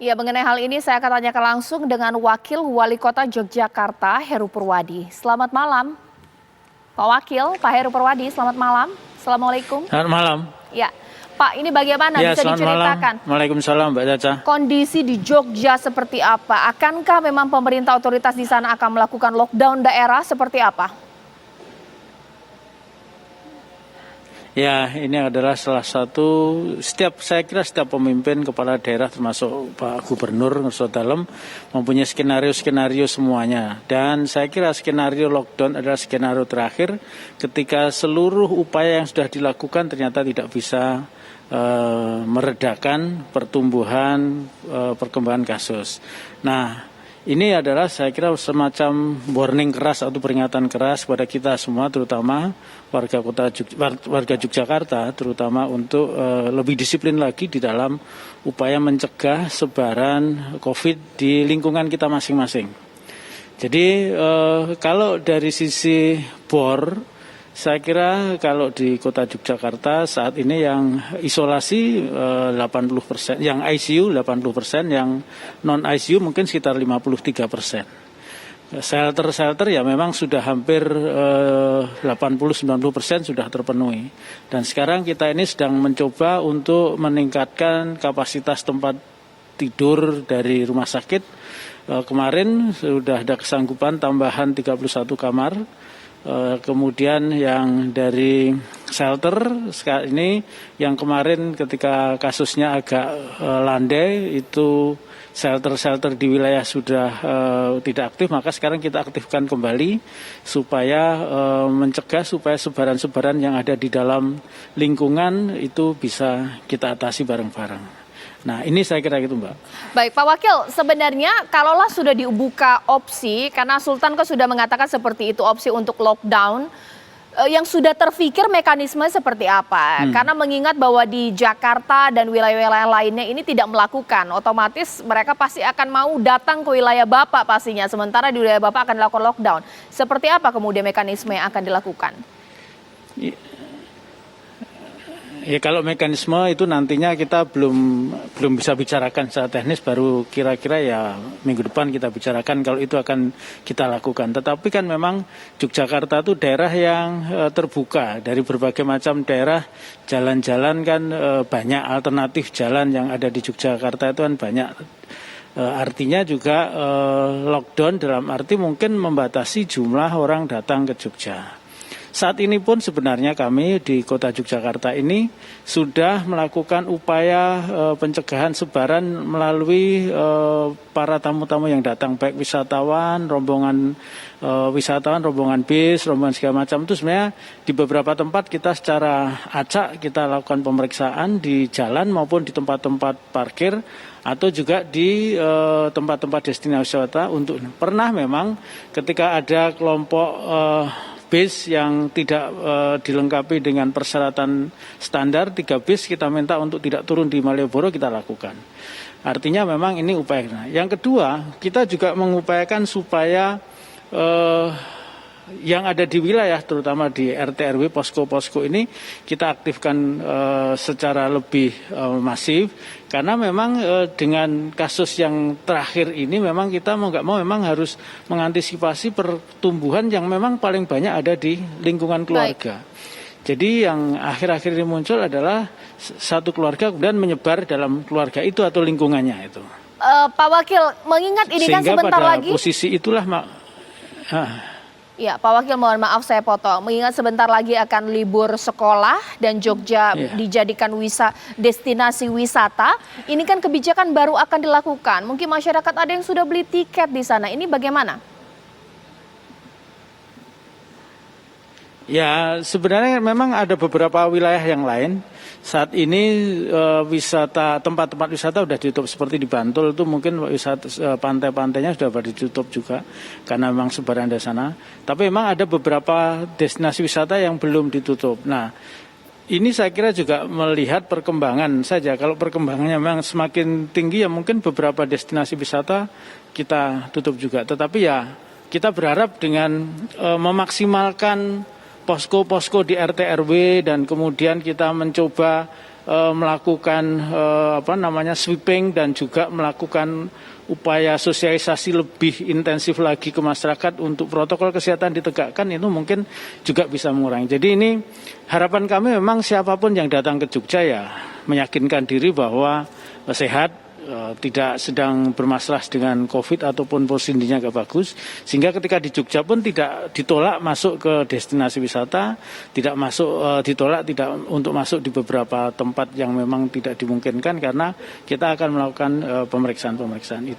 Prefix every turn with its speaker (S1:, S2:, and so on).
S1: Ya, mengenai hal ini saya akan tanyakan langsung dengan Wakil Wali Kota Yogyakarta, Heru Purwadi. Selamat malam, Pak Wakil, Pak Heru Purwadi, selamat malam. Assalamualaikum.
S2: Selamat malam.
S1: Ya, Pak, ini bagaimana
S2: Ya,
S1: bisa
S2: selamat
S1: diceritakan?
S2: malam. Waalaikumsalam, Mbak Caca.
S1: Kondisi di Jogja seperti apa? Akankah memang pemerintah otoritas di sana akan melakukan lockdown daerah seperti apa?
S2: Ya, ini adalah salah satu saya kira setiap pemimpin kepala daerah termasuk Pak Gubernur Nurso Dalem mempunyai skenario-skenario semuanya. Dan saya kira skenario lockdown adalah skenario terakhir ketika seluruh upaya yang sudah dilakukan ternyata tidak bisa meredakan pertumbuhan perkembangan kasus. Nah, ini adalah saya kira semacam warning keras atau peringatan keras kepada kita semua, terutama warga Yogyakarta, terutama untuk lebih disiplin lagi di dalam upaya mencegah sebaran COVID di lingkungan kita masing-masing. Jadi kalau dari sisi BOR, saya kira kalau di kota Yogyakarta saat ini yang isolasi 80%, yang ICU 80%, yang non-ICU mungkin sekitar 53%. Shelter ya memang sudah hampir 80-90% sudah terpenuhi. Dan sekarang kita ini sedang mencoba untuk meningkatkan kapasitas tempat tidur dari rumah sakit. Kemarin sudah ada kesanggupan tambahan 31 kamar. Kemudian yang dari shelter ini yang kemarin ketika kasusnya agak landai itu shelter-shelter di wilayah sudah tidak aktif, maka sekarang kita aktifkan kembali supaya mencegah supaya sebaran-sebaran yang ada di dalam lingkungan itu bisa kita atasi bareng-bareng. Nah, ini saya kira gitu, Mbak.
S1: Baik, Pak Wakil, sebenarnya kalaulah sudah dibuka opsi, karena Sultan kan sudah mengatakan seperti itu opsi untuk lockdown, yang sudah terfikir mekanisme seperti apa? Karena mengingat bahwa di Jakarta dan wilayah-wilayah lainnya ini tidak melakukan, otomatis mereka pasti akan mau datang ke wilayah Bapak pastinya, sementara di wilayah Bapak akan dilakukan lockdown. Seperti apa kemudian mekanisme yang akan dilakukan?
S2: Ya, kalau mekanisme itu nantinya kita belum bisa bicarakan secara teknis, baru kira-kira ya minggu depan kita bicarakan kalau itu akan kita lakukan. Tetapi kan memang Yogyakarta itu daerah yang terbuka, dari berbagai macam daerah, jalan-jalan kan banyak, alternatif jalan yang ada di Yogyakarta itu kan banyak. Artinya juga lockdown dalam arti mungkin membatasi jumlah orang datang ke Jogja. Saat ini pun sebenarnya kami di kota Yogyakarta ini sudah melakukan upaya pencegahan sebaran melalui para tamu-tamu yang datang, baik wisatawan, rombongan bis, rombongan segala macam. Itu sebenarnya di beberapa tempat kita secara acak kita lakukan pemeriksaan di jalan maupun di tempat-tempat parkir atau juga di tempat-tempat destinasi wisata. Untuk pernah memang ketika ada kelompok bis yang tidak dilengkapi dengan persyaratan standar, 3 bis kita minta untuk tidak turun di Malioboro, kita lakukan. Artinya memang ini upaya. Yang kedua, kita juga mengupayakan supaya yang ada di wilayah, terutama di RT RW, posko-posko ini kita aktifkan secara lebih masif, karena memang dengan kasus yang terakhir ini memang kita mau nggak mau memang harus mengantisipasi pertumbuhan yang memang paling banyak ada di lingkungan keluarga. Baik. Jadi yang akhir-akhir ini muncul adalah satu keluarga kemudian menyebar dalam keluarga itu atau lingkungannya itu.
S1: Pak Wakil, mengingat ini kan sebentar lagi.
S2: Sehingga pada posisi itulah
S1: Ya, Pak Wakil, mohon maaf saya potong. Mengingat sebentar lagi akan libur sekolah dan Jogja dijadikan destinasi wisata, ini kan kebijakan baru akan dilakukan. Mungkin masyarakat ada yang sudah beli tiket di sana. Ini bagaimana?
S2: Ya, sebenarnya memang ada beberapa wilayah yang lain. Saat ini tempat-tempat wisata sudah ditutup, seperti di Bantul itu mungkin pantai-pantainya sudah pada ditutup juga karena memang sebaran di sana. Tapi memang ada beberapa destinasi wisata yang belum ditutup. Nah, ini saya kira juga melihat perkembangan saja. Kalau perkembangannya memang semakin tinggi ya mungkin beberapa destinasi wisata kita tutup juga. Tetapi ya kita berharap dengan memaksimalkan posko-posko di RT RW dan kemudian kita mencoba melakukan sweeping dan juga melakukan upaya sosialisasi lebih intensif lagi ke masyarakat untuk protokol kesehatan ditegakkan, itu mungkin juga bisa mengurangi. Jadi ini harapan kami memang siapapun yang datang ke Jogja ya meyakinkan diri bahwa sehat, tidak sedang bermasalah dengan COVID ataupun posisinya agak bagus, sehingga ketika di Jogja pun tidak ditolak masuk ke destinasi wisata, ditolak untuk masuk di beberapa tempat yang memang tidak dimungkinkan, karena kita akan melakukan pemeriksaan itu.